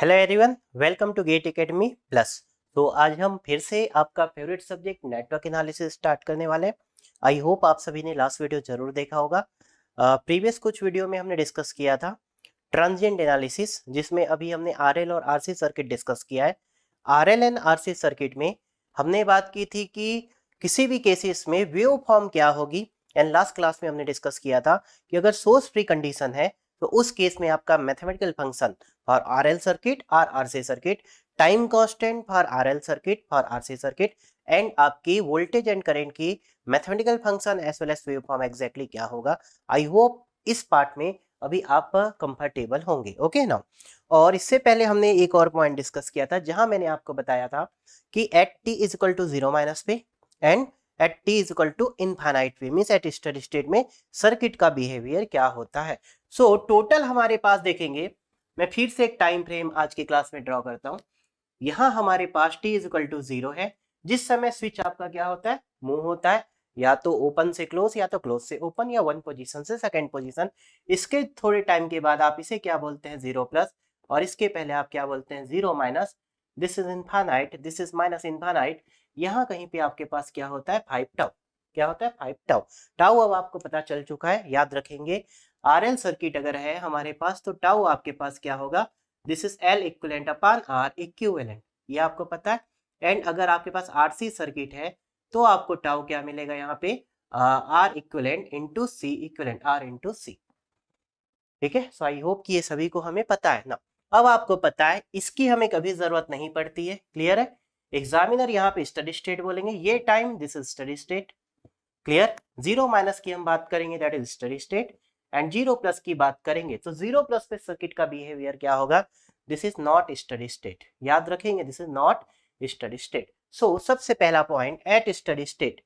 Hello everyone, welcome to GATE academy plus. तो आज हम फिर से आपका favourite subject network analysis start करने वाले हैं। आई होप आप सभी ने लास्ट वीडियो जरूर देखा होगा। प्रीवियस कुछ वीडियो में हमने डिस्कस किया था ट्रांजिएंट एनालिसिस, जिसमें अभी हमने आरएल और आरसी सर्किट डिस्कस किया है। आरएल एंड आरसी सर्किट में हमने बात की थी कि किसी भी केसेस में वेव फॉर्म क्या होगी। एंड लास्ट क्लास में हमने डिस्कस किया था कि अगर सोर्स फ्री कंडीशन है तो उस केस में आपका mathematical function for RL circuit और RC circuit, time constant for RL circuit for RC circuit, and आपकी वोल्टेज एंड करंट की mathematical function as well as wave form exactly क्या होगा। आई होप इस पार्ट में अभी आप कंफर्टेबल होंगे। ओके ना। और इससे पहले हमने एक और पॉइंट डिस्कस किया था जहां मैंने आपको बताया था कि at T is equal to 0 minus पे and at T is equal to infinite पे, मींस एट स्टेडी स्टेट में सर्किट का बिहेवियर क्या होता है। सो टोटल हमारे पास देखेंगे, मैं फिर से एक टाइम फ्रेम आज की क्लास में ड्रॉ करता हूं। यहां हमारे पास t इज इक्वल टू 0 है, जिस समय स्विच आपका क्या होता है, मूव होता है, या तो ओपन से क्लोज या तो क्लोज से ओपन या वन पोजीशन से सेकंड पोजीशन। इसके थोड़े टाइम के बाद आप इसे क्या बोलते हैं, 0 प्लस, और इसके पहले आप क्या बोलते हैं, 0 minus. This is infinite, this is minus infinite. यहाँ कहीं पे आपके पास क्या होता है, 5 टाउ। क्या होता है, 5 टाउ। टाउ अब आपको पता चल चुका है, याद रखेंगे। आरएल सर्किट अगर है हमारे पास तो टाउ आपके पास क्या होगा, this is L equivalent upon R equivalent, ये आपको पता है। एंड अगर आपके पास आरसी सर्किट है तो आपको टाउ क्या मिलेगा यहाँ पे, R equivalent into C equivalent, R into C. ठीक है, सो आई होप कि ये सभी को हमें पता है ना। अब आपको पता है इसकी हमें कभी जरूरत नहीं पड़ती है, क्लियर है। एग्जामिनर यहाँ पे स्टडी स्टेट बोलेंगे, ये time this is steady state, clear. 0 minus की हम बात करेंगे, that is steady state, and 0 plus की बात करेंगे तो 0 प्लस पे सर्किट का बिहेवियर क्या होगा, this is not steady state. याद रखेंगे, this is not steady state. So सबसे पहला point, at steady state.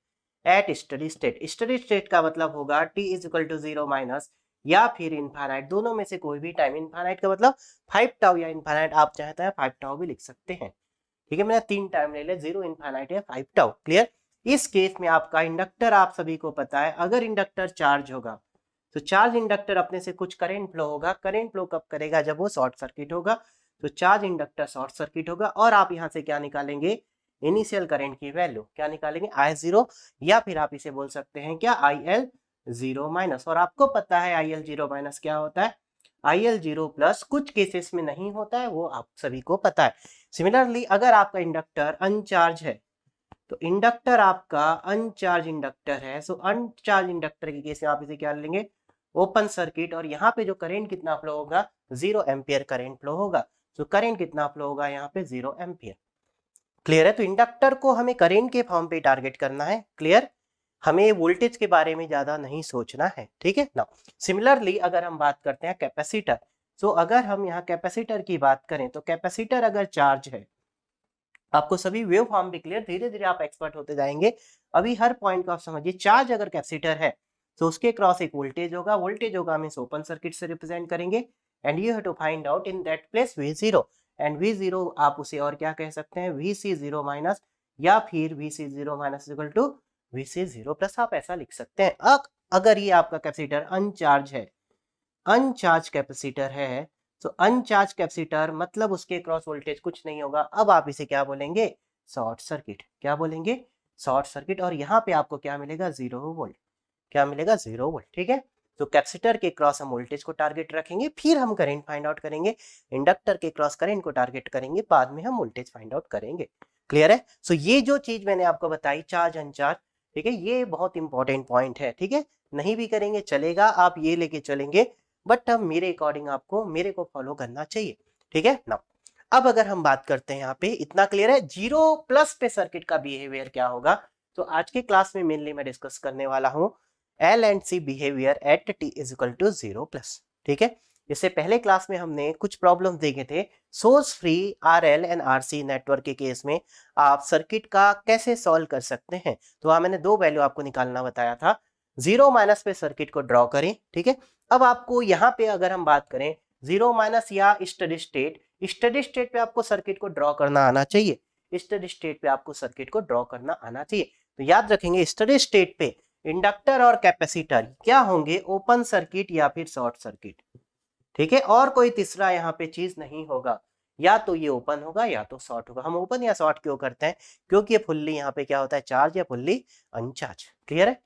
At steady state, steady state का मतलब होगा t is equal to 0 minus या फिर इनफाइनाइट, दोनों में से कोई भी टाइम। इनफाइनाइट का मतलब 5 टाउ, या इनफाइनाइट आप चाहते हैं 5 टाउ भी लिख सकते हैं। ठीक है, मैंने 3 टाइम ले लिया, 0 इनफाइनाइट या 5 टाउ, क्लियर। इस केस में आपका इंडक्टर, आप सभी को पता है, अगर इंडक्टर चार्ज होगा तो चार्ज इंडक्टर अपने से कुछ करंट फ्लो होगा। करंट फ्लो कब करेगा, जब वो शॉर्ट सर्किट होगा। तो चार्ज इंडक्टर शॉर्ट सर्किट होगा और आप यहां से क्या निकालेंगे, इनिशियल करंट की वैल्यू क्या निकालेंगे, आई जीरो, या फिर आप इसे बोल सकते हैं क्या, आई एल जीरो माइनस। और आपको पता है आई एल जीरो माइनस क्या होता है, आई एल जीरो प्लस कुछ केसेस में नहीं होता है, वो आप सभी को पता है। सिमिलरली अगर आपका इंडक्टर अनचार्ज है तो इंडक्टर आपका अनचार्ज इंडक्टर है, सो अनचार्ज इंडक्टर के केस में आप इसे क्या लेंगे, ओपन सर्किट, और यहाँ पे जो करंट कितना फ्लो होगा, 0 एम्पियर करंट फ्लो होगा। तो करंट कितना फ्लो होगा यहाँ पे, 0 एम्पियर, क्लियर है। तो इंडक्टर को हमें करंट के फॉर्म पे टारगेट करना है, क्लियर। हमें वोल्टेज के बारे में ज्यादा नहीं सोचना है, ठीक है ना। सिमिलरली अगर हम बात करते हैं कैपेसिटर, तो अगर हम यहाँ कैपेसिटर की बात करें तो कैपेसिटर अगर चार्ज है, आपको सभी वेव फॉर्म भी क्लियर, धीरे धीरे आप एक्सपर्ट होते जाएंगे। अभी हर पॉइंट को आप समझिए। चार्ज अगर कैपेसिटर है तो उसके क्रॉस एक वोल्टेज होगा, वोल्टेज होगा मींस ओपन सर्किट से रिप्रेजेंट करेंगे, and you have to find out in that place V0, and V0 आप उसे और क्या कह सकते हैं, VC0 माइनस, या फिर VC0 minus equal to VC0 plus, आप ऐसा लिख सकते हैं। अगर ये आपका कैपेसिटर अनचार्ज है, अनचार्ज कैपेसिटर है, तो अनचार्ज कैपेसिटर मतलब उसके क्रॉस वोल्टेज कुछ नहीं होगा। अब आप इसे क्या बोलेंगे, शॉर्ट सर्किट। क्या बोलेंगे, शॉर्ट सर्किट। और यहाँ पे आपको क्या मिलेगा, 0 वोल्ट। क्या मिलेगा, 0 वोल्ट, ठीक है। तो कैपेसिटर के क्रॉस हम वोल्टेज को टारगेट रखेंगे, फिर हम करंट फाइंड आउट करेंगे। इंडक्टर के क्रॉस करंट को टारगेट करेंगे, बाद में हम वोल्टेज फाइंड आउट करेंगे, क्लियर है। सो ये जो चीज मैंने आपको बताई, चार्ज अनचार्ज, ठीक है, ये बहुत इंपॉर्टेंट पॉइंट है, ठीक है। नहीं भी करेंगे चलेगा, आप ये लेके चलेंगे, बट अब मेरे अकॉर्डिंग आपको मेरे को फॉलो करना चाहिए, ठीक है ना। अब अगर हम बात करते हैं, यहाँ पे इतना क्लियर है, 0 प्लस पे सर्किट का बिहेवियर क्या होगा। तो आज के क्लास में मेनली मैं डिस्कस करने वाला हूं L and C behaviour at T is equal to 0 plus, ठीक है। इससे पहले क्लास में हमने कुछ प्रॉब्लम देखे थे, source free R L and R C network के केस में आप सर्किट का कैसे सॉल्व कर सकते हैं। तो वहां मैंने 2 वैल्यू आपको निकालना बताया था। 0 माइनस पे सर्किट को ड्रॉ करें, ठीक है। अब आपको यहाँ पे अगर हम बात करें 0 माइनस या स्टडी स्टेट, स्टडी स्टेट पे आपको सर्किट को ड्रॉ करना आना चाहिए। स्टडी स्टेट पे आपको सर्किट को ड्रॉ करना आना चाहिए। तो याद रखेंगे, स्टडी स्टेट पे इंडक्टर और कैपेसिटर क्या होंगे, ओपन सर्किट या फिर शॉर्ट सर्किट, ठीक है। और कोई तीसरा यहाँ पे चीज नहीं होगा। या तो ये ओपन होगा या तो शॉर्ट होगा। हम ओपन या शॉर्ट क्यों करते हैं? क्योंकि ये फुल्ली यहाँ पे क्या होता है, चार्ज या फुल्ली अनचार्ज। क्लियर है?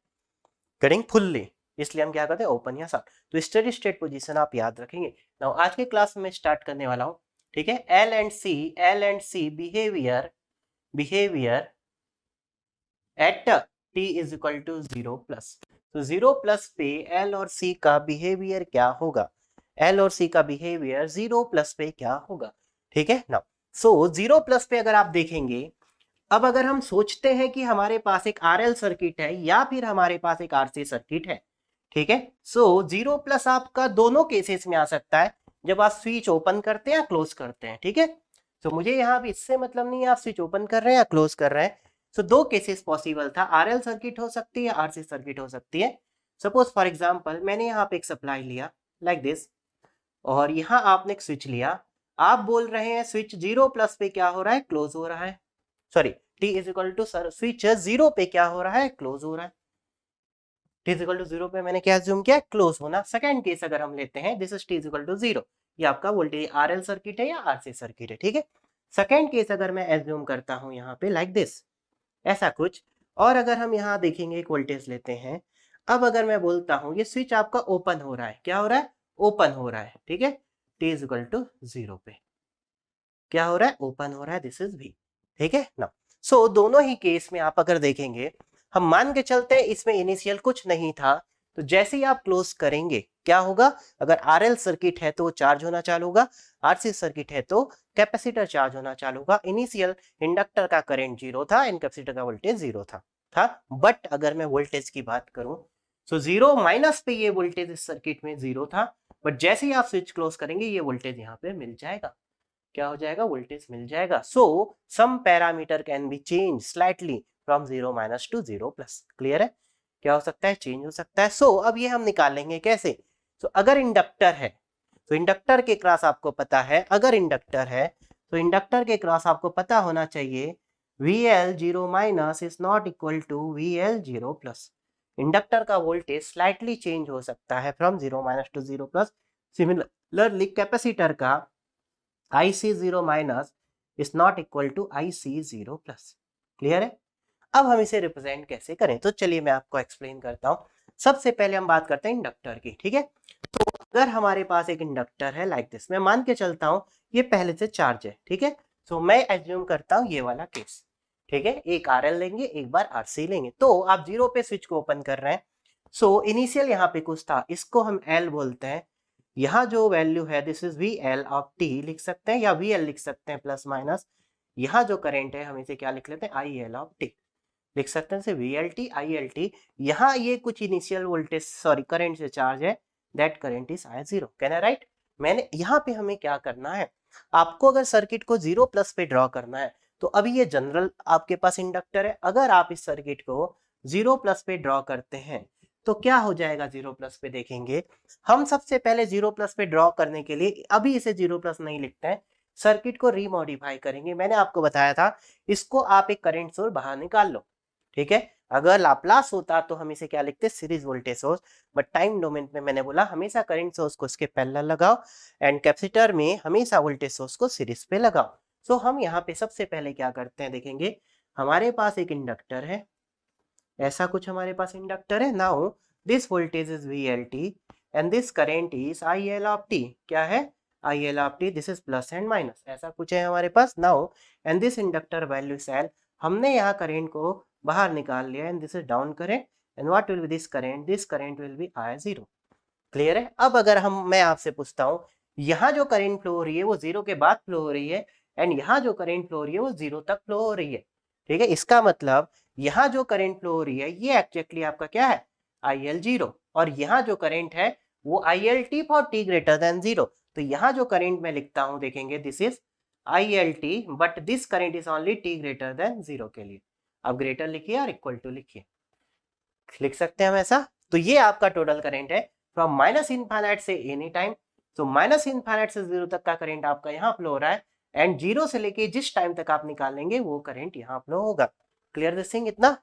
गेटिंग फुल्ली, इसलिए हम क्या करते हैं, ओपन या शॉर्ट। तो स्टेडी स्टेट पोजीशन आप याद रखेंगे। नाउ आज के क्लास में स्टार्ट करने वाला हूँ, ठीक है। L and C behaviour at t is equal to 0 plus. तो 0 प्लस पे एल और सी का बिहेवियर क्या होगा? एल और सी का बिहेवियर 0 प्लस पे क्या होगा? ठीक है ना। सो 0 प्लस पे अगर आप देखेंगे, अब अगर हम सोचते हैं कि हमारे पास एक आरएल सर्किट है या फिर हमारे पास एक आरसी सर्किट है, ठीक है। सो 0 प्लस आपका दोनों केसेस में आ सकता है, जब आप स्विच ओपन करते हैं या क्लोज करते हैं, ठीक है। तो मुझे यहाँ भी इससे मतलब नहीं है आप स्विच ओपन कर रहे हैं या क्लोज कर रहे हैं। सो दो केसेस पॉसिबल था, आरएल सर्किट हो सकती है, आरसी सर्किट हो सकती है। सपोज फॉर एग्जांपल मैंने यहाँ पे एक सप्लाई लिया लाइक दिस, और यहाँ आपने एक स्विच लिया। आप बोल रहे हैं स्विच 0 प्लस पे क्या हो रहा है, क्लोज हो रहा है। Sorry, t is equal to sir switch 0 पे क्या हो रहा है, क्लोज हो रहा है। t इज इक्वल टू 0 पे मैंने क्या अज्यूम किया, क्लोज होना। सेकंड केस अगर हम लेते हैं, this is t is equal to 0, ये आपका वोल्टेज आरएल सर्किट है या आरसी सर्किट है, ठीक है। सेकंड केस अगर मैं एज्यूम करता हूं यहाँ पे लाइक दिस, ऐसा कुछ। और अगर हम यहाँ देखेंगे एक वोल्टेज लेते हैं, अब अगर मैं बोलता हूँ ये स्विच आपका ओपन हो रहा है, क्या हो रहा है, ओपन हो रहा है, ठीक है। t इज इक्वल टू 0 पे क्या हो रहा है, ओपन हो रहा है, दिस इज v, ठीक है ना। सो दोनों ही केस में आप अगर देखेंगे, हम मान के चलते हैं इसमें इनिशियल कुछ नहीं था, तो जैसे ही आप क्लोज करेंगे क्या होगा, अगर आरएल सर्किट है तो चार्ज होना चालू होगा, आरसी सर्किट है तो कैपेसिटर चार्ज होना चालू होगा। इनिशियल इंडक्टर का करंट 0 था एंड कैपेसिटर का वोल्टेज 0 था। बट अगर मैं वोल्टेज की बात करूं, तो 0 माइनस पे ये वोल्टेज इस सर्किट में 0 था, बट जैसे ही आप स्विच क्लोज करेंगे ये वोल्टेज यहाँ पे मिल जाएगा, क्या हो जाएगा, वोल्टेज मिल जाएगा। So some parameter can be change slightly from 0 minus to 0 plus. Clear है? क्या हो सकता है, चेंज हो सकता है। सो अब ये हम निकालेंगे कैसे। तो अगर इंडक्टर है तो इंडक्टर के क्रॉस आपको पता है, अगर इंडक्टर है तो इंडक्टर के क्रॉस आपको पता होना चाहिए VL 0 minus is not equal to VL 0 plus. Inductor का वोल्टेज स्लाइटली चेंज हो सकता है from 0 minus to 0 plus. Similarly capacitor का IC0 minus is not equal to IC0 plus. Clear है? अब हम इसे रिप्रेजेंट कैसे करें, तो चलिए मैं आपको एक्सप्लेन करता हूं। सबसे पहले हम बात करते हैं इंडक्टर की, ठीक है। तो अगर हमारे पास एक इंडक्टर है लाइक दिस, मैं मान के चलता हूं ये पहले से चार्ज है, ठीक है। तो मैं एज्यूम करता हूं ये वाला केस, ठीक है। एक आरएल लेंगे, एक बार आरसी लेंगे। तो आप 0 पे स्विच को ओपन कर रहे हैं। सो इनिशियल यहाँ पे कुछ था, इसको हम एल बोलते हैं। यहाँ जो वैल्यू है this is V L of T लिख सकते हैं, या वी एल लिख सकते हैं प्लस माइनस। यहाँ जो करंट है हम इसे क्या लिख लेते हैं, आई एल ऑफ टी लिख सकते हैं, V L T I L T. यहाँ ये कुछ इनिशियल वोल्टेज सॉरी करंट से चार्ज है, that current is I zero. Can I right? मैंने यहाँ पे हमें क्या करना है, आपको अगर सर्किट को 0 प्लस पे ड्रॉ करना है, तो अभी ये जनरल आपके पास इंडक्टर है, अगर आप इस सर्किट को 0 प्लस पे ड्रॉ करते हैं तो क्या हो जाएगा 0 प्लस पे, देखेंगे हम। सबसे पहले 0 प्लस पे ड्रॉ करने के लिए अभी इसे 0 प्लस नहीं लिखते हैं, सर्किट को रीमॉडिफाई करेंगे। मैंने आपको बताया था इसको आप एक करंट सोर्स बाहर निकाल लो, ठीक है। अगर लाप्लास होता तो हम इसे क्या लिखते, series voltage source. But time domain में मैंने बोला हमेशा करंट सोर्स को इसके पैरेलल लगाओ एंड कैपेसिटर में हमेशा वोल्टेज सोर्स को सीरीज पे लगाओ। सो हम यहाँ पे सबसे पहले क्या करते हैं, देखेंगे हमारे पास एक इंडक्टर है, ऐसा कुछ हमारे पास इंडक्टर है। Now this voltage is VLT and this current is IL of T. क्या है, IL of T, this is plus and minus, ऐसा कुछ है हमारे पास। Now and this inductor value cell, हमने यहाँ करंट को बाहर निकाल लिया and this is down current and what will be this current will be I0। Clear है? अब अगर मैं आपसे पूछता हूँ, यहाँ जो करंट फ्लो हो रही है वो 0 के बाद फ्लो हो रही है एंड यहाँ जो करंट फ्लो हो रही है वो 0 तक फ्लो हो रही है, ठीक है। इसका मतलब यहाँ जो करंट फ्लो हो रही है ये एक्जेक्टली आपका क्या है, IL0, और यहाँ जो करंट है वो ILT for t greater than 0। तो यहाँ जो करंट मैं लिखता हूँ, देखेंगे this is ILT but this current is only t greater than 0 के लिए। अब ग्रेटर लिखिए और इक्वल टू लिखिए, लिख सकते हैं हम ऐसा। तो ये आपका टोटल करंट है फ्रॉम माइनस इनफाइनाइट से एनी टाइम। तो माइनस इनफाइनाइट से 0 तक का करंट आपका यहाँ फ्लो हो रहा है एंड 0 से लेके जिस टाइम तक आप निकालेंगे वो करंट यहाँ फ्लो होगा। क्लियर दिस थिंग इतना?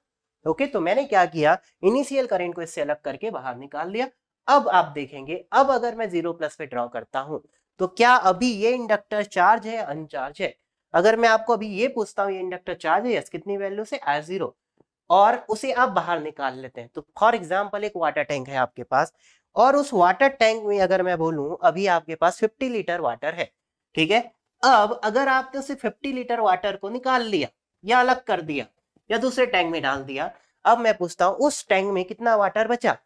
ओके, तो मैंने क्या किया, इनिशियल करंट को इससे अलग करके बाहर निकाल लिया। अब आप देखेंगे, अब अगर मैं 0 प्लस पे ड्रॉ करता हूं तो क्या अभी ये इंडक्टर चार्ज है या अनचार्ज है? अगर मैं आपको अभी ये पूछता हूँ ये इंडक्टर चार्ज है, यस, कितनी वैल्यू से, I0, और उसे आप बाहर निकाल लेते हैं। तो फॉर एग्जाम्पल एक वाटर टैंक है आपके पास, और उस वाटर टैंक में अगर मैं बोलूं अभी आपके पास 50 लीटर वाटर है, ठीक है। अब अगर आपने उसे 50 लीटर वाटर को निकाल लिया या अलग कर दिया या दूसरे टैंक में डाल दिया, अब मैं पूछता हूं उस टैंक में कितना वाटर बचा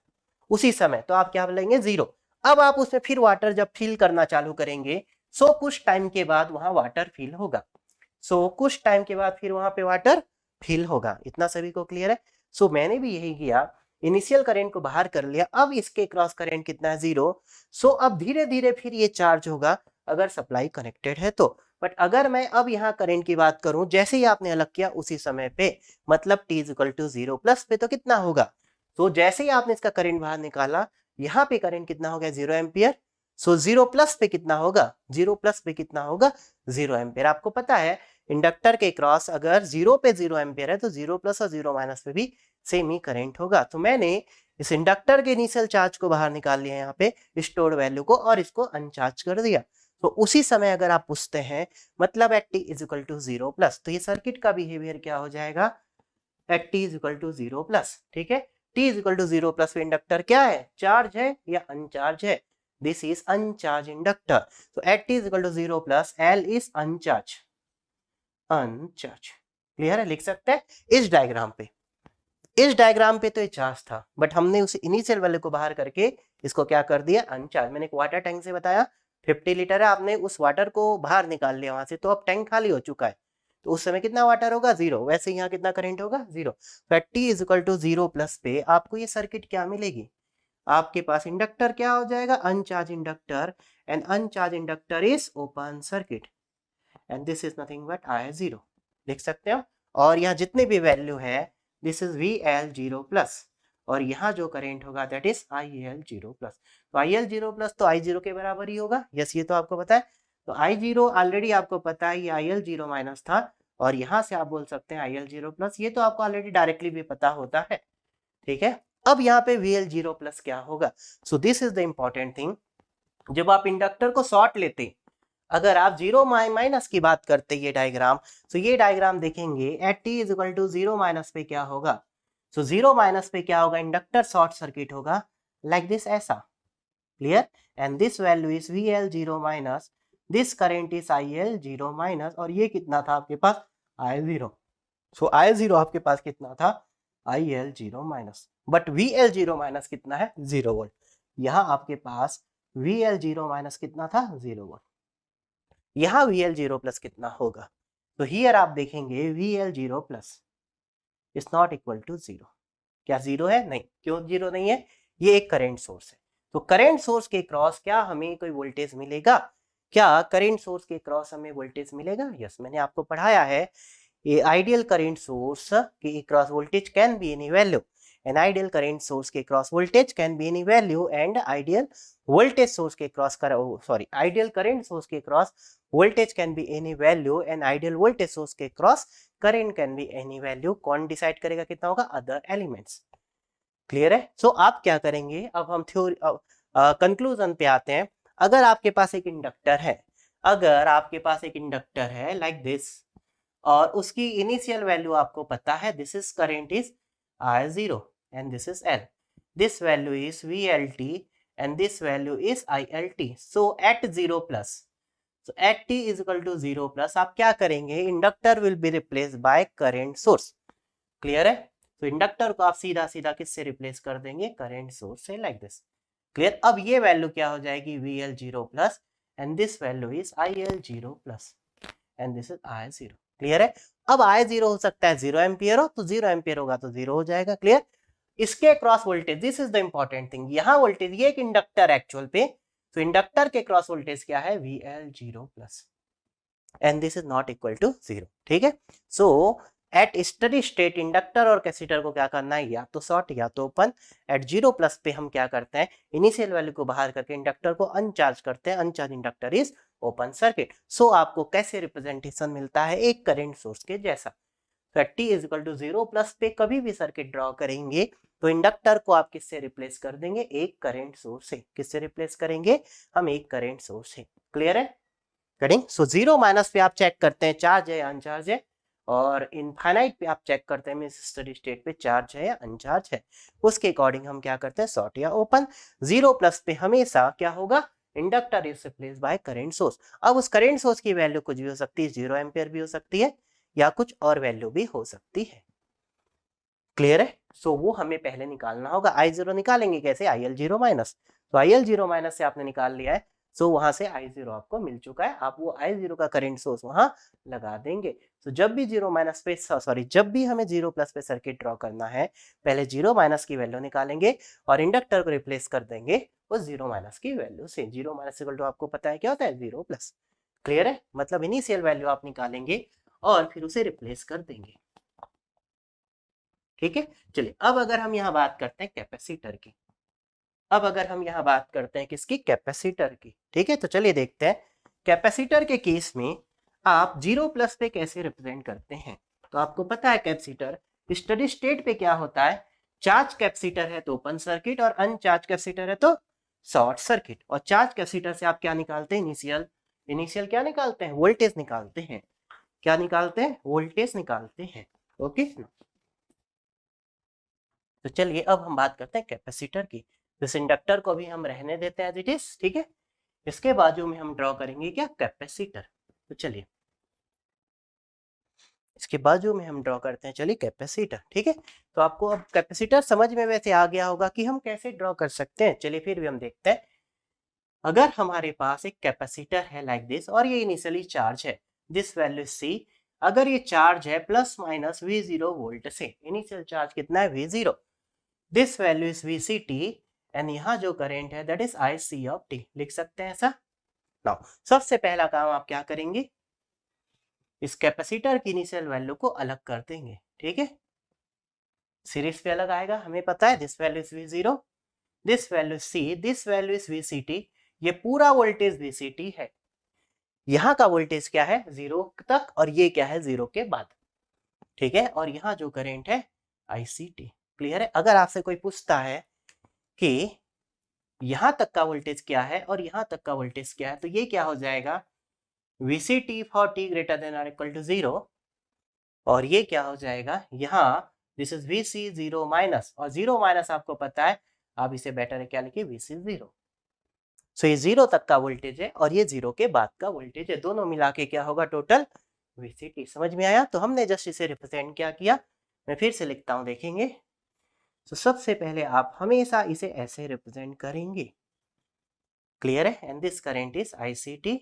उसी समय, तो आप क्या बोलेंगे, 0। अब आप उसमें फिर वाटर जब फिल करना चालू करेंगे, सो कुछ टाइम के बाद वहां वाटर फिल होगा, सो कुछ टाइम के बाद फिर वहां पे वाटर फिल होगा। इतना सभी को क्लियर है? सो मैंने भी यही किया, इनिशियल करंट को बाहर कर लिया, अब इसके क्रॉस करंट कितना है, 0। सो अब धीरे धीरे फिर ये चार्ज होगा अगर सप्लाई कनेक्टेड है तो। बट अगर मैं अब यहाँ करंट की बात करूं, जैसे ही आपने अलग किया उसी समय पे, मतलब t इक्वल टू 0 प्लस पे, तो कितना होगा, तो जैसे ही आपने इसका करंट बाहर निकाला, यहाँ पे करंट कितना हो गया, 0 एम्पियर। सो 0 प्लस पे कितना होगा, 0 प्लस पे कितना होगा, 0 एम्पियर। आपको पता है इंडक्टर के क्रॉस अगर 0 पे 0 एम्पियर है तो 0 प्लस और 0 माइनस पे भी सेम ही करंट होगा। तो मैंने इस इंडक्टर के इनिशियल चार्ज को बाहर निकाल लिया यहाँ पे, स्टोर्ड वैल्यू को, और इसको अनचार्ज कर दिया। तो उसी समय अगर आप पूछते हैं मतलब at T is equal to 0 plus, तो ये सर्किट का बिहेवियर क्या हो जाएगा, at T is equal to 0 plus, ठीक है। T is equal to 0 plus पे इंडक्टर क्या है, चार्ज है या अनचार्ज है, दिस इज अनचार्ज इंडक्टर। तो at T is equal to 0 plus, L is uncharge, uncharge. Clear है? लिख सकते हैं इस डायग्राम पे, इस डायग्राम पे तो ये चार्ज था, बट हमने उस इनिशियल वैल्यू को बाहर करके इसको क्या कर दिया, अनचार्ज। मैंने एक वाटर टैंक से बताया 50 लीटर है, आपने उस वाटर को बाहर निकाल लिया वहां से, तो अब टैंक खाली हो चुका है, तो उस समय कितना वाटर होगा, 0। वैसे यहाँ कितना करंट होगा, 0। तो t is equal to 0 plus पे आपको ये सर्किट क्या मिलेगी, आपके पास इंडक्टर क्या हो जाएगा, अनचार्ज inductor, and अनचार्ज inductor is open circuit, and this is nothing but I0। लिख सकते हो। और यहाँ जितने भी वैल्यू है, दिस इज VL0 प्लस, और यहाँ जो करंट होगा दैट इज IL0 प्लस। तो IL0 प्लस तो I0 के बराबर ही होगा, यस, ये तो आपको पता है। तो I0 ऑलरेडी आपको पता है, ये IL0 माइनस था, और यहाँ से आप बोल सकते हैं IL0 प्लस, ये तो आपको ऑलरेडी डायरेक्टली भी पता होता है, ठीक है। अब यहाँ पे VL0 प्लस क्या होगा, so this is the important thing. जब आप इंडक्टर को शॉर्ट लेते, अगर आप 0 माइनस की बात करते ये डायग्राम, तो ये डायग्राम देखेंगे at T is equal to 0 minus पे क्या होगा, सो 0 माइनस पे क्या होगा, इंडक्टर शॉर्ट सर्किट होगा लाइक दिस, ऐसा। Clear? And this value is VL0 minus, this current is IL0 minus, और ये कितना था आपके पास, I0। सो I0 आपके पास कितना था, IL0 minus, but VL0 minus कितना है, 0 वोल्ट। यहाँ आपके पास VL0 माइनस कितना था, 0 वोल्ट। यहाँ VL0 प्लस कितना होगा, तो हियर आप देखेंगे VL0 plus is not equal to 0। क्या 0 है? नहीं। क्यों 0 नहीं है? ये एक करंट सोर्स है, तो करंट सोर्स के क्रॉस क्या हमें कोई वोल्टेज मिलेगा, क्या करंट सोर्स के क्रॉस हमें वोल्टेज मिलेगा, यस। मैंने आपको पढ़ाया है, ये आइडियल करंट सोर्स के cross voltage can be any value, an ideal current source के cross voltage can be any value, and ideal voltage source के क्रॉस आइडियल करंट सोर्स के cross voltage can be any value, and ideal voltage source के cross current can be any value. कौन decide करेगा कितना होगा, other elements. Clear है? सो आप क्या करेंगे, अब हम थ्योरी कंक्लूजन पे आते हैं। अगर आपके पास एक इंडक्टर है, अगर आपके पास एक इंडक्टर है लाइक दिस, और उसकी इनिशियल वैल्यू आपको पता है, this is current is I0 and this is L. This value is VLT and this value is ILT. So at 0 plus, so at t is equal to 0 plus, आप क्या करेंगे, inductor will be replaced by current source. Clear है? तो inductor को आप सीधा सीधा किससे रिप्लेस कर देंगे, करंट सोर्स से, लाइक दिस। क्लियर? अब ये वैल्यू क्या हो जाएगी, VL0 plus, and this value is IL0 plus, and this is I0। Clear है? अब I0 हो सकता है 0 एम्पियर हो, तो 0 एम्पियर होगा तो 0 हो जाएगा। क्लियर? इसके cross voltage, this is the important thing, यहाँ वोल्टेज, ये एक इंडक्टर एक्चुअल पे, तो इंडक्टर के क्रॉस वोल्टेज क्या है, VL0 plus, and this is not equal to 0। ठीक है? So at steady state inductor और कैपेसिटर को क्या करना है, या तो शॉर्ट या तो ओपन। एट 0 प्लस पे हम क्या करते हैं, इनिशियल वैल्यू को बाहर करके इंडक्टर को अनचार्ज करते हैं, uncharge inductor is open circuit. So आपको कैसे रिप्रेजेंटेशन मिलता है, एक करंट सोर्स के जैसा। तो t is equal to 0 plus पे कभी भी सर्किट ड्रॉ करेंगे तो इंडक्टर को आप किससे रिप्लेस कर देंगे, एक करंट सोर्स से। किससे रिप्लेस करेंगे, हम एक करंट सोर्स से। क्लियर है करेंगे। सो जीरो माइनस पे आप चेक करते हैं चार्ज है या अनचार्ज है, और इनफाइनाइट पे आप चेक करते हैं मींस स्टडी स्टेट पे चार्ज है या अनचार्ज है। उसके अकॉर्डिंग हम क्या करते हैं, शॉर्ट या ओपन। जीरो प्लस पे हमेशा क्या होगा, inductor is replace by current source. अब उस करंट सोर्स की वैल्यू कुछ भी हो सकती है, 0 एम्पियर भी हो सकती है या कुछ और वैल्यू भी हो सकती है। क्लियर है। सो वो हमें पहले निकालना होगा। आई जीरो निकालेंगे कैसे, आई एल जीरो माइनस। तो आई एल जीरो माइनस से आपने निकाल लिया है, सो वहां से आई जीरो आपको मिल चुका है। आप वो आई जीरो का करंट सोर्स वहां लगा देंगे। तो जब भी जीरो माइनस पे जब भी हमें जीरो प्लस पे सर्किट ड्रॉ करना है, पहले जीरो माइनस की वैल्यू निकालेंगे और इंडक्टर को रिप्लेस कर देंगे उस जीरो माइनस की वैल्यू से। जीरो माइनस इक्वल टू आपको पता है क्या होता है, जीरो प्लस। क्लियर है, मतलब इनिशियल वैल्यू आप निकालेंगे और फिर उसे रिप्लेस कर देंगे। ठीक है, चलिए अब अगर हम यहाँ बात करते हैं कैपेसिटर की, अब अगर हम यहाँ बात करते हैं किसकी, कैपेसिटर की। ठीक है, तो चलिए देखते हैं कैपेसिटर के केस में आप जीरो प्लस पे कैसे रिप्रेजेंट करते हैं। तो आपको पता है कैपेसिटर स्टडी स्टेट पे क्या होता है, चार्ज कैपेसिटर है तो ओपन सर्किट और अनचार्ज कैपेसिटर है तो शॉर्ट सर्किट। और चार्ज कैपेसिटर से आप क्या निकालते हैं, इनिशियल। इनिशियल क्या निकालते हैं, वोल्टेज निकालते हैं। क्या निकालते हैं, वोल्टेज निकालते हैं। ओके, तो चलिए अब हम बात करते हैं कैपेसिटर की। इस इंडक्टर को भी हम रहने देते हैं एज इट इज। ठीक है, इसके बाजू में हम ड्रॉ करेंगे क्या, कैपेसिटर। तो चलिए इसके बाजू में हम ड्रॉ करते हैं, चलिए कैपेसिटर। ठीक है, तो आपको अब कैपेसिटर समझ में वैसे आ गया होगा कि हम कैसे ड्रॉ कर सकते हैं। चलिए फिर भी हम देखते हैं। अगर हमारे पास एक कैपेसिटर है लाइक दिस और ये इनिशियली चार्ज है, दिस वैल्यू सी। अगर ये चार्ज है प्लस माइनस V0 वोल्ट से, इनिशियल चार्ज कितना है, V0। This value is VCT and यहाँ जो करंट है that is IC of t। लिख सकते हैं ऐसा। नाउ सबसे पहला काम आप क्या करेंगे, इस कैपेसिटर की इनिशियल वैल्यू को अलग कर देंगे। ठीक है, सीरीज पे अलग आएगा, हमें पता है this value is V0, this value C, this value is VCT। ये पूरा वोल्टेज VCT है, यहाँ का वोल्टेज क्या है, 0 तक, और ये क्या है, 0 के बाद। ठीक है, और यहाँ जो करंट है ICT। क्लियर है। अगर आपसे कोई पूछता है कि यहां तक का वोल्टेज क्या है और यहां तक का वोल्टेज क्या है, तो ये क्या हो जाएगा, VCT for t greater than और इक्वल टू 0, और ये क्या हो जाएगा, यहाँ दिस इज VC 0 माइनस, और 0 माइनस आपको पता है, आप इसे बेटर है क्या लिखिए, VC 0। सो ये 0 तक का वोल्टेज है और ये 0 के बाद का वोल्टेज है, दोनों मिला के क्या होगा, टोटल VCT। समझ में आया। तो हमने जस्ट इसे रिप्रेजेंट क्या किया, मैं फिर से लिखता हूं, देखेंगे। तो सबसे पहले आप हमेशा इसे ऐसे रिप्रेजेंट करेंगे। क्लियर है, and this current is ICT,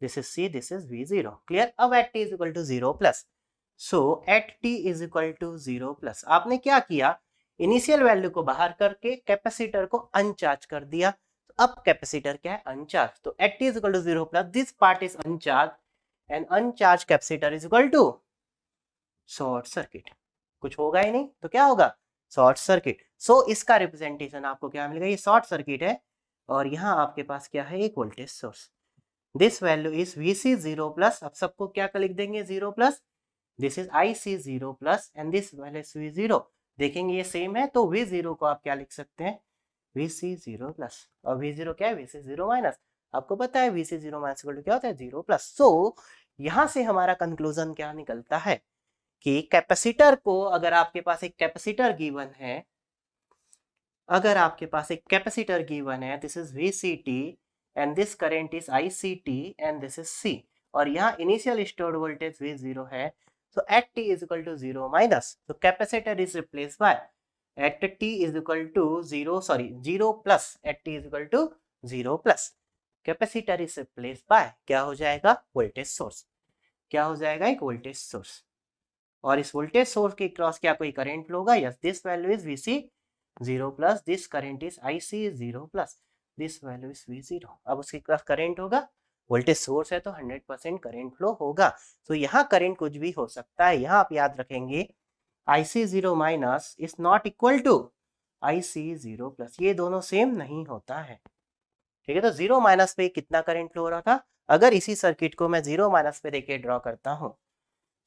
this is C, this is V0। Clear. अब at t is equal to 0 plus, so at t is equal to 0 plus, आपने क्या किया, इनिशियल वैल्यू को बाहर करके कैपेसिटर को अनचार्ज कर दिया। तो अब कैपेसिटर क्या है, अनचार्ज। तो at t is equal to 0 plus, this part is uncharge and uncharge capacitor is equal to short circuit. कुछ होगा ही नहीं तो क्या होगा, शॉर्ट सर्किट। सो इसका रिप्रेजेंटेशन आपको क्या मिलेगा, ये शॉर्ट सर्किट है और यहाँ आपके पास क्या है, एक voltage source. This value is VC 0 plus, अब सबको क्या लिख देंगे, 0 plus, this is IC 0 plus and this value is V0। देखेंगे ये सेम है तो V0 को आप क्या लिख सकते हैं, VC 0 प्लस, और V0 क्या है, VC 0 माइनस। आपको पता है VC 0 माइनस क्या होता है, 0 प्लस। सो यहाँ से हमारा कंक्लूजन क्या निकलता है कि कैपेसिटर को, अगर आपके पास एक कैपेसिटर गिवन है, अगर आपके पास एक कैपेसिटर गिवन है, this is VCT and this current is ICT and this is C, और यहाँ इनिशियल स्टोर्ड वोल्टेज V0 है। so at t is equal to 0 minus, so capacitor is replaced by at t is equal to 0 plus, at t is equal to 0 plus, capacitor is replaced by क्या हो जाएगा, voltage source. क्या हो जाएगा, एक voltage source, और इस voltage source के क्रॉस क्या कोई करंट फ्लो होगा, yes, this value is VC 0 plus, this current is IC 0 plus, this value is V0। अब उसके पास करंट होगा, वोल्टेज सोर्स है तो 100% करंट फ्लो होगा। तो यहाँ करंट कुछ भी हो सकता है। यहाँ आप याद रखेंगे IC 0 minus is not equal to IC 0 plus, ये दोनों सेम नहीं होता है। ठीक है, तो 0 माइनस पे कितना करंट फ्लो हो रहा था, अगर इसी सर्किट को मैं 0 माइनस पे देखिए ड्रॉ करता हूँ,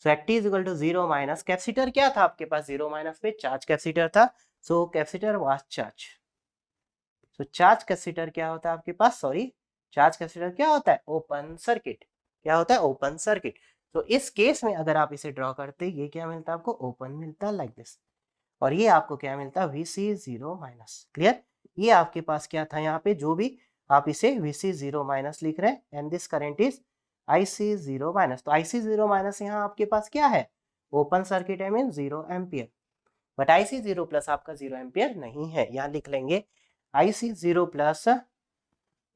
so at T is equal to 0 minus capacitor क्या था आपके पास, 0 माइनस पे चार्ज कैपेसिटर था, so capacitor was charge. So charge capacitor क्या होता है आपके पास, सॉरी चार्ज कैपेसिटर क्या होता है, ओपन सर्किट। क्या होता है, ओपन सर्किट। तो इस केस में अगर आप इसे ड्रॉ करते, ये क्या मिलता है आपको, ओपन मिलता है लाइक दिस, और ये आपको क्या मिलता है, Vc0 माइनस। क्लियर, ये आपके पास क्या था, यहाँ पे जो भी आप इसे Vc0 माइनस लिख रहे हैं and this current is Ic0 minus. तो Ic0 माइनस यहाँ आपके पास क्या है, ओपन सर्किट है, mean 0 ampere. But Ic0 plus आपका 0 एम्पियर नहीं है, यहाँ लिख लेंगे Ic0 plus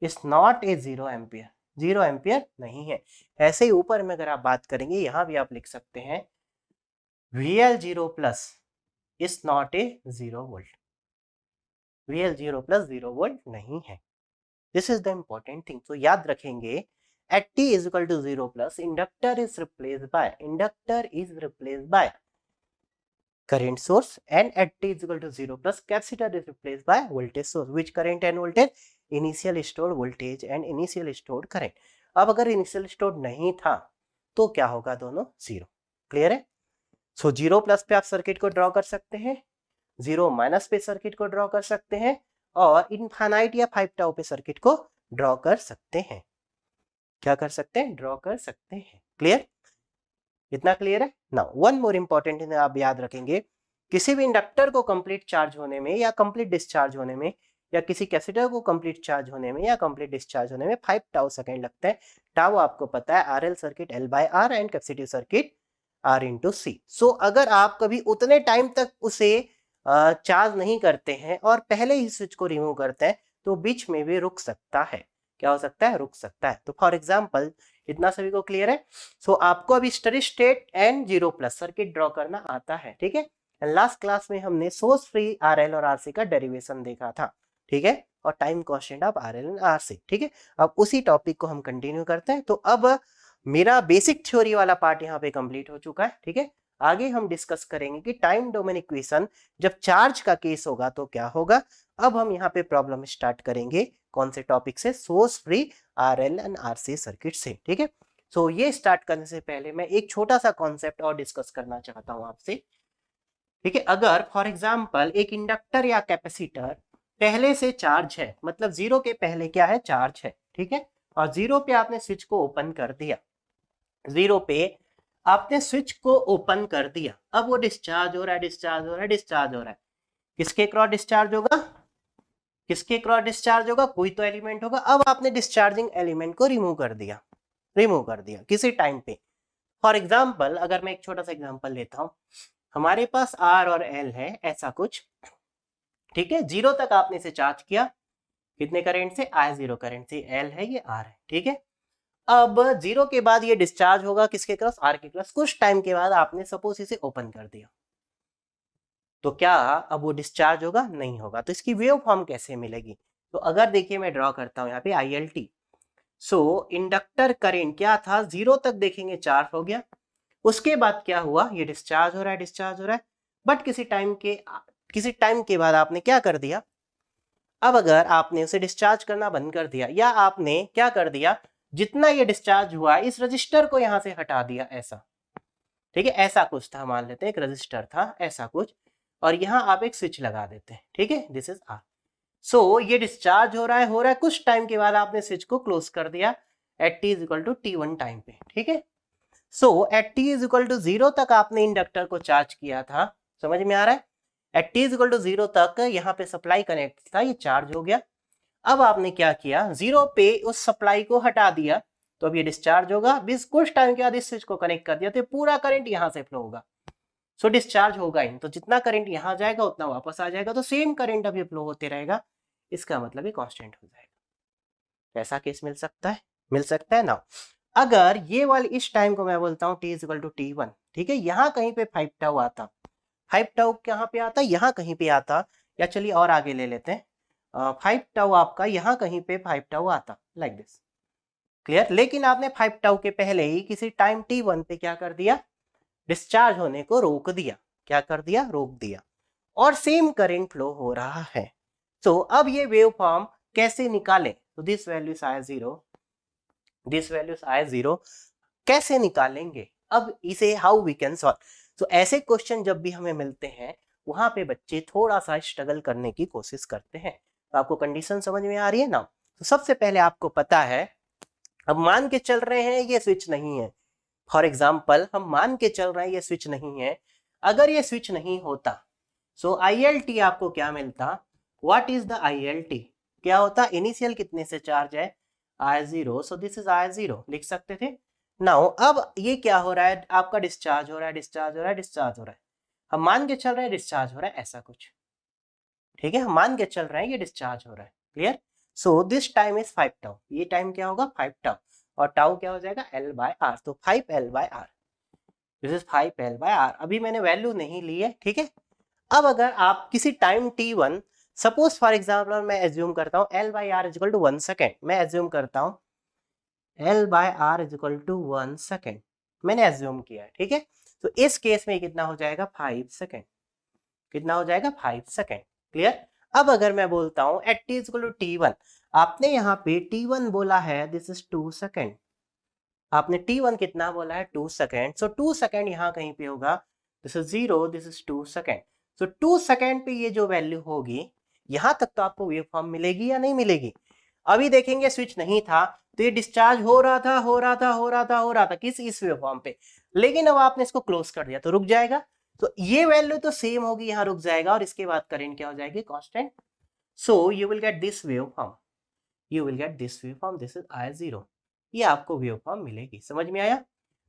is not a 0 ampere, 0 ampere नहीं है। ऐसे ही ऊपर में अगर आप बात करेंगे, यहाँ भी आप लिख सकते हैं VL0 plus is not a 0 volt, VL0 plus 0 volt नहीं है। This is the important thing. तो याद रखेंगे at t is equal to 0 plus inductor is replaced by current source, and at t is equal to 0 plus capacitor is replaced by voltage source. Which current and voltage? Initial stored voltage and initial stored current. अब अगर initial stored नहीं था तो क्या होगा, दोनों 0। Clear है। सो 0 plus पे आप सर्किट को ड्रॉ कर सकते हैं, 0 माइनस पे सर्किट को ड्रॉ कर सकते हैं, और इनफाइनाइट या 5 टाउ पे सर्किट को ड्रॉ कर सकते हैं। क्या कर सकते हैं, ड्रॉ कर सकते हैं। क्लियर, इतना क्लियर है। नाउ वन मोर इंपॉर्टेंट है, आप याद रखेंगे किसी भी इंडक्टर को कंप्लीट चार्ज होने में या कंप्लीट डिस्चार्ज होने में, या किसी कैपेसिटर को कंप्लीट चार्ज होने में या कंप्लीट डिस्चार्ज होने में 5 टाउ सेकंड लगते हैं। टाउ आपको पता है RL circuit L by R and capacitive circuit R into C. So अगर आप कभी उतने टाइम तक उसे चार्ज नहीं करते हैं और पहले ही स्विच को रिमूव करते हैं तो बीच में भी रुक सकता है। क्या हो सकता है, रुक सकता है। तो फॉर एग्जाम्पल, इतना सभी को क्लियर है। सो आपको अभी steady state and 0 plus circuit draw करना आता है, ठीक है। लास्ट क्लास में हमने सोर्स फ्री आरएल और आरसी का डेरिवेशन देखा था, ठीक है, और time constant of RL and RC, ठीक है। अब उसी टॉपिक को हम कंटिन्यू करते हैं। तो अब मेरा बेसिक थ्योरी वाला पार्ट यहाँ पे कंप्लीट हो चुका है, ठीक है। आगे हम डिस्कस करेंगे कि टाइम डोमेन इक्वेशन जब चार्ज का केस होगा तो क्या होगा। अब हम यहाँ पे प्रॉब्लम स्टार्ट करेंगे कौन से टॉपिक से, source free RL and RC circuit से, ठीक है। सो ये स्टार्ट करने से पहले मैं एक छोटा सा कॉन्सेप्ट और डिस्कस करना चाहता हूं आपसे, ठीक है। अगर फॉर एग्जांपल एक इंडक्टर या कैपेसिटर पहले से चार्ज है, मतलब 0 के पहले क्या है, चार्ज है, ठीक है, और 0 पे आपने स्विच को ओपन कर दिया, 0 पे आपने स्विच को ओपन कर दिया, अब वो डिस्चार्ज हो रहा है, डिस्चार्ज हो रहा है, डिस्चार्ज हो रहा है। किसके क्रॉस डिस्चार्ज होगा, किसके क्रॉस डिस्चार्ज होगा, कोई तो एलिमेंट होगा। अब आपने डिस्चार्जिंग एलिमेंट को रिमूव कर दिया, किसी टाइम पे। फॉर एग्जाम्पल, अगर मैं एक छोटा सा एग्जाम्पल लेता हूं, हमारे पास R और L है, ऐसा कुछ, ठीक है। 0 तक आपने इसे चार्ज किया, कितने करंट से, I0 करंट से, L है, ये R है, ठीक है। अब 0 के बाद ये डिस्चार्ज होगा किसके क्रॉस, R के क्रॉस। कुछ टाइम के बाद आपने सपोज इसे ओपन कर दिया, तो क्या अब वो डिस्चार्ज होगा, नहीं होगा। तो इसकी वेव फॉर्म कैसे मिलेगी, तो अगर देखिए मैं ड्रॉ करता हूं यहाँ पे ILT। सो इंडक्टर करंट क्या था, 0 तक देखेंगे चार्ज हो गया, उसके बाद क्या हुआ, ये डिस्चार्ज हो रहा है, डिस्चार्ज हो रहा है, बट किसी टाइम के बाद आपने क्या कर दिया, अब अगर आपने उसे डिस्चार्ज करना बंद कर दिया, या आपने क्या कर दिया, जितना ये डिस्चार्ज हुआ इस रजिस्टर को यहां से हटा दिया, ऐसा, ठीक है। ऐसा कुछ था, मान लेते हैं एक रजिस्टर था, ऐसा कुछ, और यहां आप एक स्विच लगा देते हैं, ठीक है, दिस इज आर। सो ये डिस्चार्ज हो रहा है, कुछ टाइम के बाद आपने स्विच को क्लोज कर दिया at t is equal to t1 time पे, ठीक है। So at t is equal to 0 तक आपने इंडक्टर को चार्ज किया था, समझ में आ रहा है। At t is equal to 0 तक यहाँ पे सप्लाई कनेक्ट था, ये चार्ज हो गया। अब आपने क्या किया, 0 पे उस सप्लाई को हटा दिया, तो अब ये डिस्चार्ज होगा। कुछ टाइम के बाद इस स्विच को कनेक्ट कर दिया तो पूरा करंट यहाँ से फ्लो होगा, सो डिस्चार्ज होगा ही, तो जितना करंट यहाँ जाएगा उतना वापस आ जाएगा, तो सेम करंट अभी फ्लो होते रहेगा, इसका मतलब ये कांस्टेंट हो जाएगा। ऐसा केस मिल सकता है, मिल सकता है ना। अगर ये वाली इस टाइम को मैं बोलता हूँ t is equal to t1, ठीक है, यहाँ कहीं पे 5 टाउ आता, 5 टाउ कहाँ पे आता, यहाँ कहीं पे आता, या चलिए और आगे ले लेते हैं, 5 टाउ आपका यहाँ कहीं पे 5 टाउ आता, लाइक दिस, क्लियर। लेकिन आपने 5 टाउ के पहले ही किसी टाइम t1 पे क्या कर दिया, डिस्चार्ज होने को रोक दिया, क्या कर दिया, रोक दिया, और सेम करंट फ्लो हो रहा है। तो अब ये वेव फॉर्म कैसे निकालें, तो दिस वैल्यू आए 0, दिस वैल्यूज आए 0, कैसे निकालेंगे। अब इसे हाउ वी कैन सॉल्व। तो ऐसे क्वेश्चन जब भी हमें मिलते हैं वहां पे बच्चे थोड़ा सा स्ट्रगल करने की कोशिश करते हैं। तो आपको कंडीशन समझ में आ रही है ना। तो सबसे पहले आपको पता है, अब मान के चल रहे हैं ये स्विच नहीं है। फॉर एग्जाम्पल हम मान के चल रहे हैं ये स्विच नहीं है। अगर ये स्विच नहीं होता सो ILT आपको क्या मिलता, व्हाट इज द ILT, क्या होता, इनिशियल कितने से चार्ज है I0, so this is I0 लिख सकते थे। नाउ अब ये क्या हो रहा है, आपका डिस्चार्ज हो रहा है, डिस्चार्ज हो रहा है, डिस्चार्ज हो रहा है। हम मान के चल रहे हैं डिस्चार्ज हो रहा है ऐसा कुछ, ठीक है, हम मान के चल रहे हैं ये डिस्चार्ज हो रहा है। Clear. So this time is 5 tau, ये टाइम क्या होगा 5 टाउ, और टाउ क्या हो जाएगा L/R, तो 5L/R, दिस इज 5L/R। अभी मैंने वैल्यू नहीं ली है, ठीक है। अब अगर आप किसी time t1, suppose for example मैं एज्यूम करता हूँ L/R is equal to 1 second, मैं एज्यूम करता हूँ L/R is equal to 1 second, मैंने एज्यूम किया है, ठीक है। तो इस केस में कितना हो जाएगा 5 सेकेंड, कितना हो जाएगा 5 सेकेंड। क्लियर। अब अगर मैं बोलता हूँ at t is equal to t1, आपने यहाँ पे t1 बोला है दिस इज 2 सेकेंड, आपने t1 कितना बोला है 2 सेकेंड, सो 2 सेकेंड यहाँ कहीं पे होगा, this is 0, this is 2 second. So 2 second पे ये जो वैल्यू होगी यहां तक तो आपको वेव फॉर्म मिलेगी या नहीं मिलेगी। अभी देखेंगे स्विच नहीं था तो ये डिस्चार्ज हो रहा था, हो रहा था, हो रहा था, हो रहा था किस इस वेव फॉर्म पे, लेकिन अब आपने इसको क्लोज कर दिया तो रुक जाएगा। तो ये वैल्यू तो सेम होगी, यहाँ रुक जाएगा, और इसके बाद करंट क्या हो जाएगी constant. So you will get this wave form, you will get this wave form, this is I0, ये आपको वेव फॉर्म मिलेगी। समझ में आया।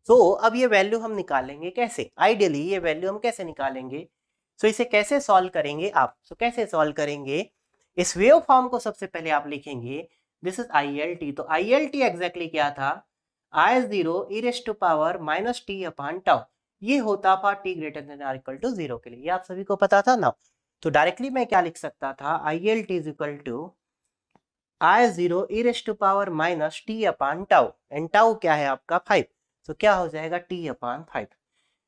तो अब ये वैल्यू हम निकालेंगे कैसे, आइडियली ये वैल्यू हम कैसे निकालेंगे, सो इसे कैसे सॉल्व करेंगे आप, सो कैसे सॉल्व करेंगे, इस वेव फॉर्म को सबसे पहले आप लिखेंगे दिस इज ILT, तो ILT एग्जैक्टली क्या था I0 e raised to power minus t upon tau, ये होता था t greater than or equal to 0 के लिए, ये आप सभी को पता था ना। तो डायरेक्टली मैं क्या लिख सकता था ILT is equal to I0 e raised to power minus t upon tau, and tau क्या है आपका 5, तो क्या हो जाएगा t upon 5,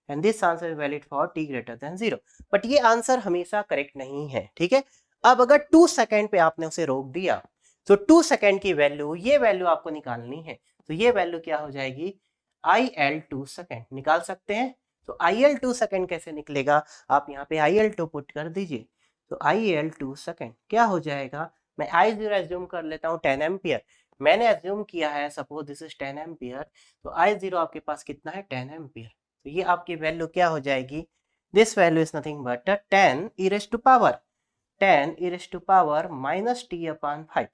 and this answer is valid for t greater than 0। But ये आंसर हमेशा करेक्ट नहीं है, ठीक है। अब अगर 2 सेकेंड पे आपने उसे रोक दिया तो 2 सेकेंड की वैल्यू, ये वैल्यू आपको निकालनी है, तो ये वैल्यू क्या हो जाएगी IL2 सेकेंड, निकाल सकते हैं। तो IL2 सेकेंड कैसे निकलेगा, आप यहाँ पे IL2 पुट कर दीजिए, तो IL2 सेकेंड क्या हो जाएगा, मैं I0 एज्यूम कर लेता हूँ 10 एम्पियर, मैंने एज्यूम किया है सपोज दिस इज 10 एम्पियर, तो I0 आपके पास कितना है 10 एम्पियर, तो ये आपकी वैल्यू क्या हो जाएगी, this value is nothing but 10 e raised to power, 10 e raised to power minus t upon 5,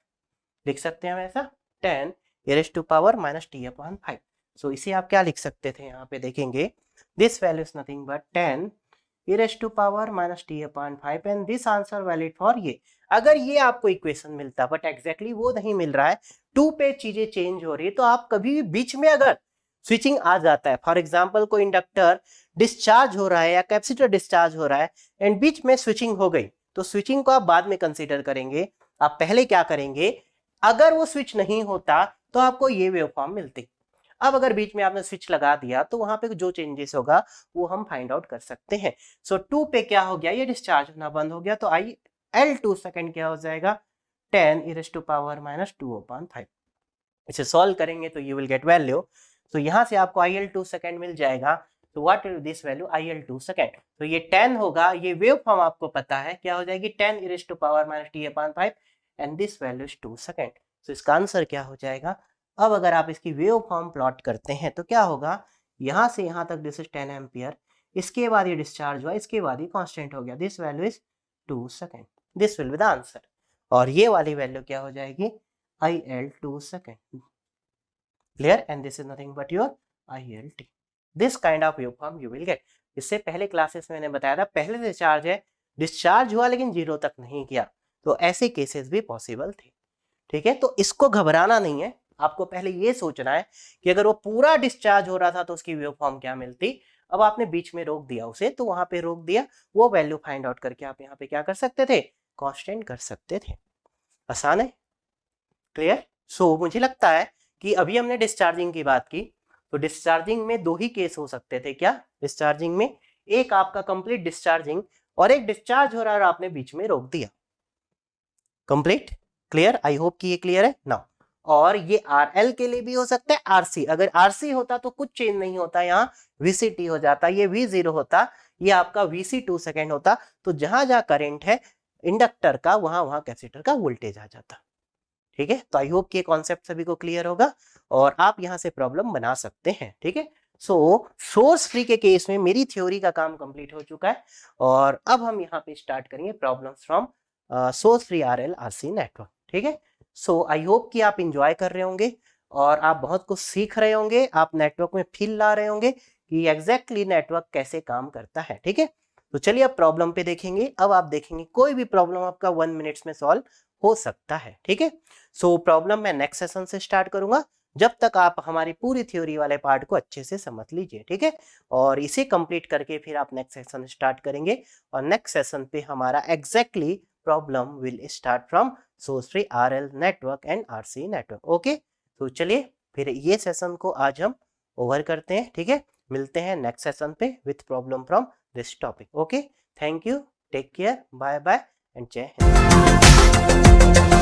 लिख सकते हैं हम ऐसा 10 e raised to power minus t upon 5। सो इसे आप क्या लिख सकते थे, यहाँ पे देखेंगे this value is nothing but 10 e raised to power minus t upon 5 and this answer valid for ये। अगर ये आपको इक्वेशन मिलता बट एग्जैक्टली वो नहीं मिल रहा है, 2 पे चीजें चेंज हो रही है, तो आप कभी भी बीच में अगर स्विचिंग आ जाता है, फॉर एग्जाम्पल कोई इंडक्टर डिस्चार्ज हो रहा है या कैपेसिटर डिस्चार्ज हो रहा है एंड बीच में स्विचिंग हो गई, तो स्विचिंग को आप बाद में कंसीडर करेंगे, आप पहले क्या करेंगे, अगर वो स्विच नहीं होता तो आपको ये वेवफॉर्म मिलती। अब अगर बीच में आपने स्विच लगा दिया तो वहां पे जो चेंजेस होगा वो हम फाइंड आउट कर सकते हैं। सो 2 पे क्या हो गया, ये डिस्चार्ज होना बंद हो गया, तो IL2 सेकेंड क्या हो जाएगा 10 e raised to power minus 2/5। इसे सॉल्व करेंगे तो यू विल गेट वैल्यू, तो यहां से आपको IL2 सेकेंड मिल जाएगा, तो what is this value IL2 second, तो ये 10 होगा, ये वेव फॉर्म आपको पता है क्या हो जाएगी 10 e raised to power minus t/5 and this value is 2 second. तो इसका आंसर क्या हो जाएगा। अब अगर आप इसकी वेव फॉर्म प्लॉट करते हैं तो क्या होगा, यहां से यहां तक दिस इज 10 एम्पियर, इसके बाद ये डिस्चार्ज हुआ, इसके बाद ये कांस्टेंट हो गया, this value is 2 second, this will be the answer. और ये वाली वैल्यू क्या हो जाएगी IL2 second. Clear? And this is nothing but your ILT. This kind of waveform you will get. इससे पहले क्लासेस में मैंने बताया था, पहले से चार्ज है, डिस्चार्ज हुआ लेकिन 0 तक नहीं किया, तो ऐसे केसेस भी पॉसिबल थे, ठीक है। तो इसको घबराना नहीं है, आपको पहले ये सोचना है कि अगर वो पूरा डिस्चार्ज हो रहा था तो उसकी वेवफॉर्म क्या मिलती, अब आपने बीच में रोक दिया उसे, तो वहां पे रोक दिया, वो वैल्यू फाइंड आउट करके आप यहाँ पे क्या कर सकते थे, कांस्टेंट कर सकते थे। आसान है। क्लियर। सो मुझे लगता है कि अभी हमने डिस्चार्जिंग की बात की, तो डिस्चार्जिंग में 2 ही केस हो सकते थे, क्या डिस्चार्जिंग में, एक आपका कंप्लीट डिस्चार्जिंग और एक डिस्चार्ज हो रहा है और आपने बीच में रोक दिया। कंप्लीट। क्लियर। आई होप कि ये क्लियर है ना। और ये RL के लिए भी हो सकता है, RC। अगर RC होता तो कुछ चेंज नहीं होता, यहाँ VCT हो जाता, ये V0 होता, ये आपका VC 2 सेकेंड होता। तो जहां जहां करंट है इंडक्टर का, वहां वहां कैपेसिटर का वोल्टेज आ जाता। ठीक है, तो आई होप कि ये कॉन्सेप्ट सभी को क्लियर होगा और आप यहां से प्रॉब्लम बना सकते हैं। ठीक है, सो सोर्स फ्री के केस में मेरी थ्योरी का काम कंप्लीट हो चुका है और अब हम यहाँ पे स्टार्ट करेंगे problems from source free RL RC network. ठीक है, सो आई होप कि आप इंजॉय कर रहे होंगे और आप बहुत कुछ सीख रहे होंगे, आप नेटवर्क में फील ला रहे होंगे कि एग्जैक्टली नेटवर्क कैसे काम करता है। ठीक है, तो चलिए अब प्रॉब्लम पे देखेंगे। अब आप देखेंगे कोई भी प्रॉब्लम आपका 1 मिनट्स में सॉल्व हो सकता है। ठीक है, सो प्रॉब्लम मैं नेक्स्ट सेशन से स्टार्ट करूंगा, जब तक आप हमारी पूरी थ्योरी वाले पार्ट को अच्छे से समझ लीजिए। ठीक है, और इसे कंप्लीट करके फिर आप नेक्स्ट सेशन स्टार्ट करेंगे और नेक्स्ट सेशन पे हमारा exactly problem will start from source free RL network and RC network. Okay, तो चलिए फिर ये सेशन को आज हम ओवर करते हैं। ठीक है, मिलते हैं नेक्स्ट सेशन पे with problem from this topic. Okay, thank you, take care, bye bye and जय हिंद।